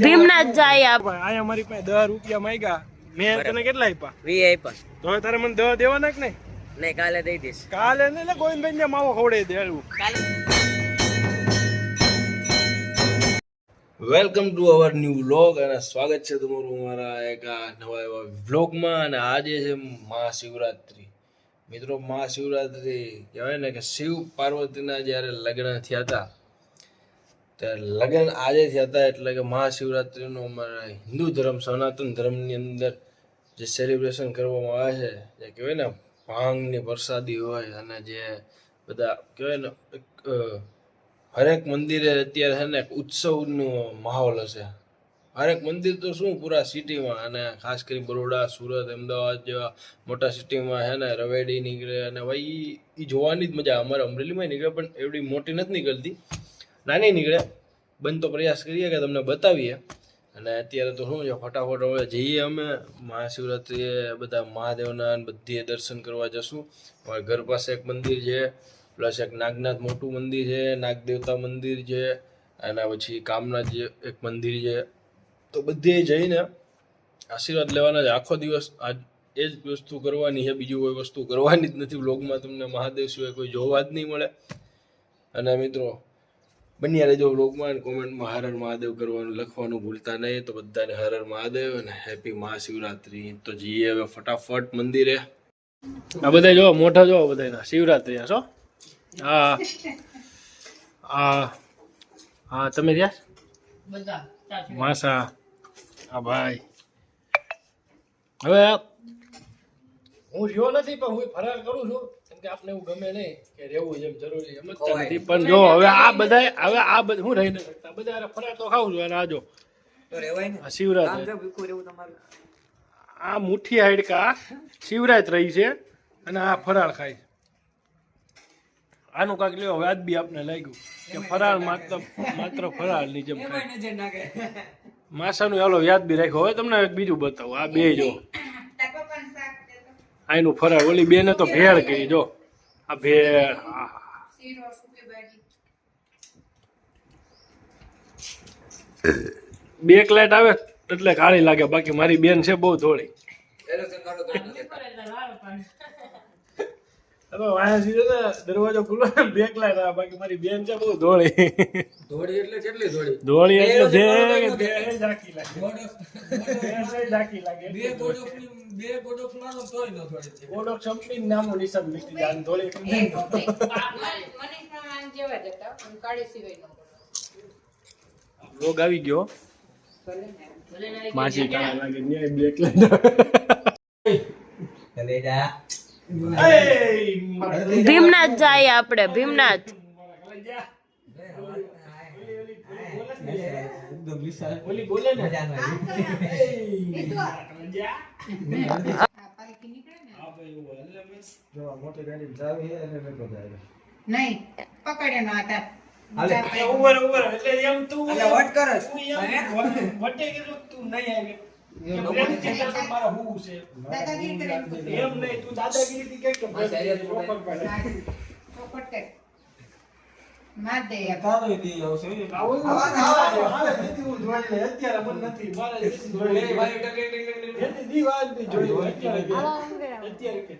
ભીમનાથ જાય આયા મારી પાસે 10 રૂપિયા માંગ્યા મેં તને કેટલા આપ્યા 20 આપ્યા તો તારે મને 10 દેવાના કે નહીં નહીં કાલે દઈ દઈશ કાલે ને એટલે ગોવિંદભાઈ ને માવો ખવડાવી દેવું welcome to our new vlog અને સ્વાગત છે તમારું અમારા એક નવા એવા વ્લોગમાં અને આજે છે મહાશિવરાત્રી મિત્રો મહાશિવરાત્રી કહેવાય ને કે શિવ પાર્વતીના જ્યારે લગ્ન થયા હતા ત્યારે લગ્ન આજે થયા હતા એટલે કે મહાશિવરાત્રીનો અમારા હિન્દુ ધર્મ સનાતન ધર્મની અંદર જે સેલિબ્રેશન કરવામાં આવે છે જે કહેવાય ને ભાંગની પ્રસાદી હોય અને જે બધા કહેવાય ને હરેક મંદિરે અત્યારે છે ને ઉત્સવનો માહોલ હશે હરેક મંદિર તો શું પૂરા સિટીમાં અને ખાસ કરી બરોડા સુરત અમદાવાદ જેવા મોટા સિટીમાં છે ને રવેડી નીકળે અને ભાઈ એ જોવાની જ મજા અમારે અમરેલીમાં નીકળે પણ એવડી મોટી નથી નીકળતી નાની નીકળે બનતો પ્રયાસ કરીએ કે તમને બતાવીએ અને અત્યારે તો શું છે ફટાફટ હવે જઈએ અમે મહાશિવરાત્રીએ બધા મહાદેવના બધીએ દર્શન કરવા જશું અમારા ઘર પાસે એક મંદિર છે પ્લસ એક નાગનાથ મોટું મંદિર છે નાગદેવતા મંદિર છે અને પછી કામનાથ જે એક મંદિર છે તો બધે જઈને આશીર્વાદ લેવાના છે આખો દિવસ આજ એ જ વસ્તુ કરવાની છે બીજી કોઈ વસ્તુ કરવાની જ નથી વ્લોગમાં તમને મહાદેવ સિવાય કોઈ જોવા જ નહીં મળે અને મિત્રો બન્યા રહેજો વ્લોગમાં અને કોમેન્ટમાં હર હર મહાદેવ કરવાનું લખવાનું ભૂલતા નહીં તો બધાને હર હર મહાદેવ અને હેપી મહાશિવરાત્રી તો જઈએ હવે ફટાફટ મંદિરે આ બધા જો મોટા જો બધા શિવરાત્રી છો હા હા હા તમે રહ્યા માસા હા ભાઈ હવે હું રહ્યો નથી પણ હું ફરાર કરું છું કેમ કે આપને એવું ગમે નહીં કે રહેવું એમ જરૂરી એમ જ નથી પણ જો હવે આ બધા હું રહી ન શકતા બધા ફરાર તો ખાવું છું અને આજો તો રેવાય ને શિવરાત્રી આ મુઠ્ઠી હાડકા શિવરાત રહી છે અને આ ફરાળ ખાય આનું કાંક લેવો વ્યાજબી આપને લાગ્યું કે ફરાળ માત્ર ફરાળ ની જેમ માસાનું હાલો વ્યાજબી રાખ્યો હવે તમને એક બીજું બતાવું આ બે જો આનું ફરાળ ઓલી બે ને તો ભેળ કરી જો આ ભેળ બે લાઈટ આવે એટલે કાળી લાગે બાકી મારી બેન છે બહુ થોડી દરવાજો ખુલ્લો બેક લાઈટ આવે બાકી મારી બેન છે બહુ ધોળી એટલે કેટલી ધોળી એટલે જે ઝાકી લાગે બે ગોડો ફ્લાનો તોય ન થોડી ગોડો કંપની નામો નિશાન લીધી જાન ધોળી મને માન જેવા જતા પણ કાળી સિવાય નો લોગ આવી ગયો માસી કાળા લાગે ને બ્લેક લાઈટ ભીમનાથ જાય આપણે ભીમનાથ ઓલી બોલે ને નહીં પકડે ના હતા ઉપર એટલે એમ તું વટ કરસ વટે કીધું તું નહીં આવે મારા હું છે દાદાગીરી કરે એમ નહીં તું દાદાગીરી કે ચોપટ કર માર દે તારો દી આવશે અત્યારે મન નથી મારે દી વાત ની જોઈ અત્યારે કે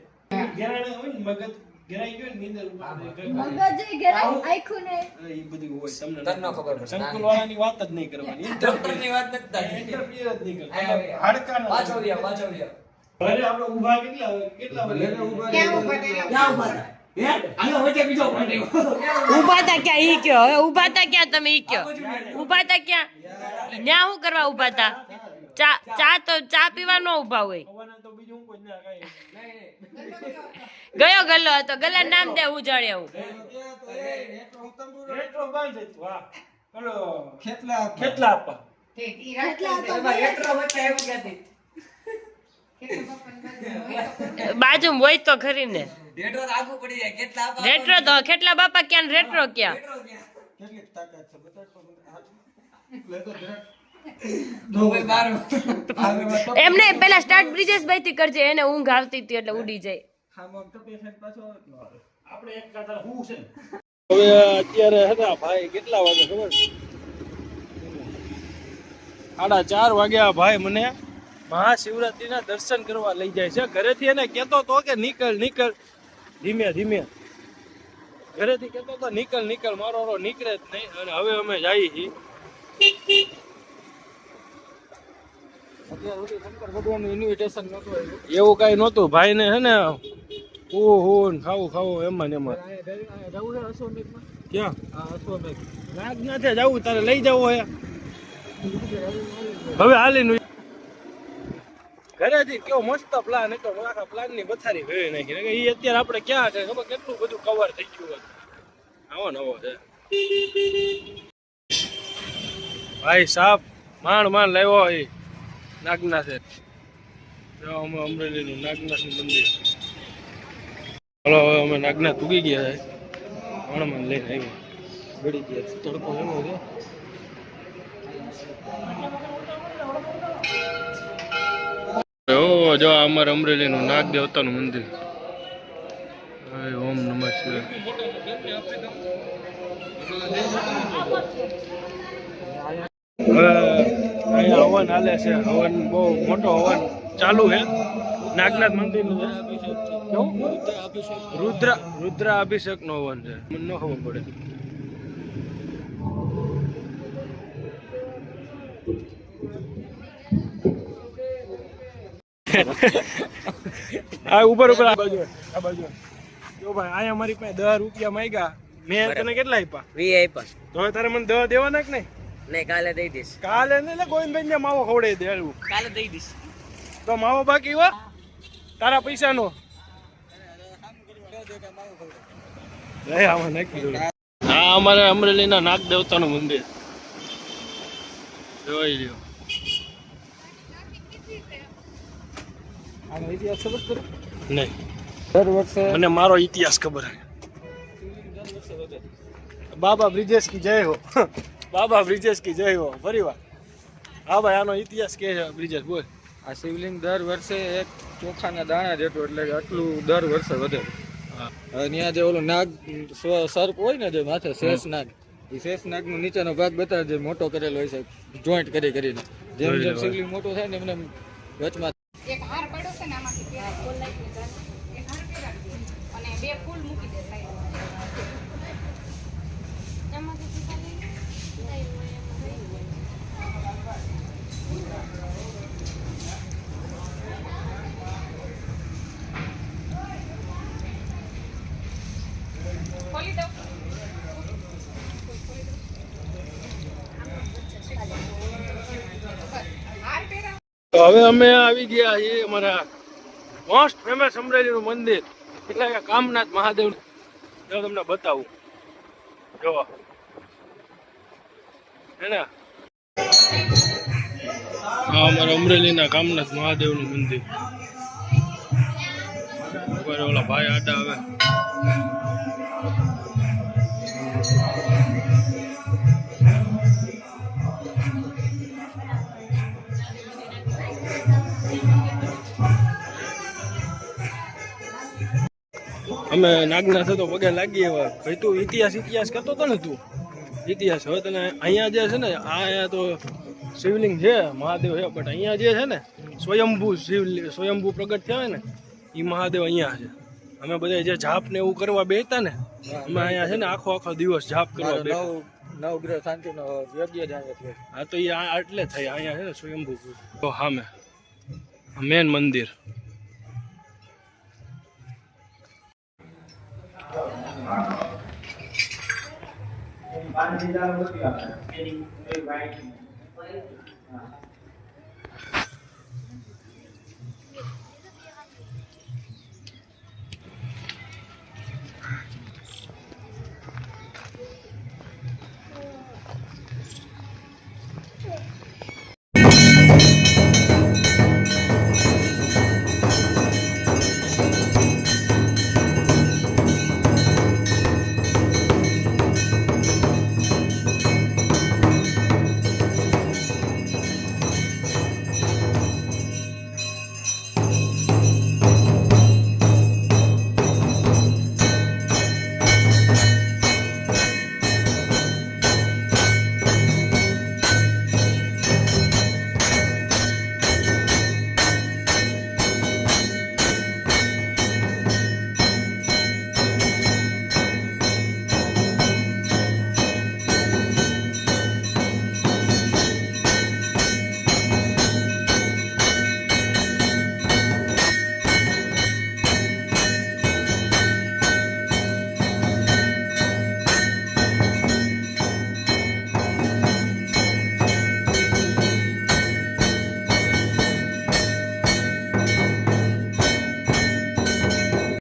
ગેરાણે હોય ને મગજ ગેરાઈ ગયો ને નીંદર મગજ ગેરાઈ આખું ને એ બધી હોય તમને ન ખબર પડે સંકુલ વાળાની વાત જ નહીં કરવાની ઇન્ટરપ્રની વાત નથી થાય ઇન્ટરફિયર જ નહીં કરતા હાડકાનો પાછોડિયા ભલે આપણે ઊભા કેટલા ક્યાં ઊભા ઉભા તા ક્યાં ઈ કયો હવે ઉભા તા ક્યાં તમે ઈ કયો ઉભા તા ક્યાં ન્યા શું કરવા ઉભા તા ચા પીવા નો ઉભા હોય તો બીજું કોઈ ના કાઈ ગયો ગલ્લો હતો ગલ્લા નામ દે ઉજાડે હું રેટ્રો બાંધ વાહ ઓલો ખેતલા આપા બાજુ હોય તો ખરી ને રેટ્રો તો ખેટલા બાપા ક્યાં રેટ્રો ક્યાં એમને પેલા સ્ટાર્ટ બ્રિજેશ ભાઈ થી કરજે એને ઊંઘ આવતી હતી એટલે ઉડી જાય આપણે એક કાતા હું છે હવે અત્યારે હે ને ભાઈ કેટલા વાગે ખબર છે? 4:30 વાગ્યા ભાઈ મને મહાશિવરાત્રીના દર્શન કરવા લઈ જાય છે. ઘરેથી એને કહેતો તો કે નીકળ ધીમે ધીમે, ઘરેથી કહેતો તો નીકળ મારો નીકળે જ નહીં. અને હવે અમે જઈએ છીએ. શંકર ભગવાનનું ઇન્વિટેશન નહોતું આવ્યું. એવું કઈ નહોતું ભાઈ ને હે ને હું ખાવું એમાં ને એમાં. જવું છે અશ્વમેઘમાં? ક્યાં હા, અશ્વમેઘ. નાગનાથે જવું તારે લઈ જવું હે? હવે હાલીને ઘરેથી કેવો મસ્ત પ્લાન હતો, આખા પ્લાન ની બથારી ભેળી નાખી. એ અત્યારે આપણે ક્યાં છે ખબર, કેટલું બધું કવર થઈ ગયું. આવો નવો છે ભાઈ. સાપ માંડ લાવ્યો એ નાગનાથે. અમે અમરેલીનું નાગનાથનું મંદિર. હલો, હવે અમે નાગનાથ ઉગી ગયા છે. માંડ લઈને આવ્યો, ગળી ગયા. તડકો એવો છે. ઓ જો અમારે અમરેલીનું નાગ દેવતાનું મંદિર. ઓમ નમઃ શિવાય. હવે અહીંયા હવન હાલે છે. હવન બહુ મોટો હવન ચાલુ છે નાગનાથ મંદિરનું. રુદ્ર અભિષેક નો હવન છે. મને ન ખબર પડે. આ ઉપર આ બાજુ જો ભાઈ, અહીંયા મારી પાસે 10 રૂપિયા માંગ્યા. મેં તને કેટલા આપ્યા? 20 આપ્યા. તો હવે તારે મને 10 દેવાના કે નહીં? નહીં, કાલે દઈ દઈશ. કાલે ને ગોવિંદભાઈ ને માવો ખવડાવી દે. હાલું કાલે દઈ દઈશ. તો માવો બાકી હો તારા પૈસા નો. હા, અમારે અમરેલીના નાગ દેવતાનું મંદિર જોઈ લ્યો. આનો ઇતિહાસ ખબર છે? નહીં, દર વર્ષે મને મારો ઇતિહાસ ખબર છે. બાબા બ્રિજેશ કી જય હો. બાબા બ્રિજેશ કી જય હો. ફરી વાર હા ભાઈ, આનો ઇતિહાસ કે છે બ્રિજેશ? બોલ. આ શિવલિંગ દર વર્ષે એક ચોખાના દાણા જેટલું, એટલે કે આટલું દર વર્ષે વધે. ત્યાં જે ઓલો નાગ સર્પ હોય ને, જે માથે શેષ નાગ, એ શેષ નાગ નો નીચેનો ભાગ બતાવે, જે મોટો કરેલો હોય છે જોઈન્ટ કરીને. જેમ જેમ શિવલિંગ મોટું થાય ને એમને વચમાં એક હાર પડ્યો છે ને આમાંથી પેલા ફૂલ નાખી દેવાનું. એક હાર પહેરાવી દે અને 2 ફૂલ મૂકી દે સાઈડ. ખોલી દો. હાર પહેરાવ. તો હવે અમે આવી ગયા છીએ અમારા મોસ્ટ ફેમસ અમરેલીનું મંદિર, એટલે કે કામનાથ મહાદેવ. જો તમને બતાવું, જો હે ને, આ અમારા અમરેલીના કામનાથ મહાદેવનું મંદિર. ઓલા ભાઈ આડા આવે. અમે નાગનાથ તો પગે લાગી એવા. ભાઈ તું ઇતિહાસ કરતો હતો ને, તું ઇતિહાસ. હવે તને અહીંયા જે છે ને, આ અહીંયા તો શિવલિંગ છે, મહાદેવ છે, બટ અહીંયા જે છે ને સ્વયંભૂ પ્રગટ થયા ને, એ મહાદેવ અહીંયા છે. અમે બધા જે જાપ ને એવું કરવા બેસતા ને, અમે અહીંયા છે ને આખો દિવસ જાપ કરવા બેઠા. નવગ્રહ શાંતિનો યજ્ઞ જાય છે. હા, તો એ એટલે થઈ અહીંયા છે ને સ્વયંભૂ. તો સામે મેન મંદિર.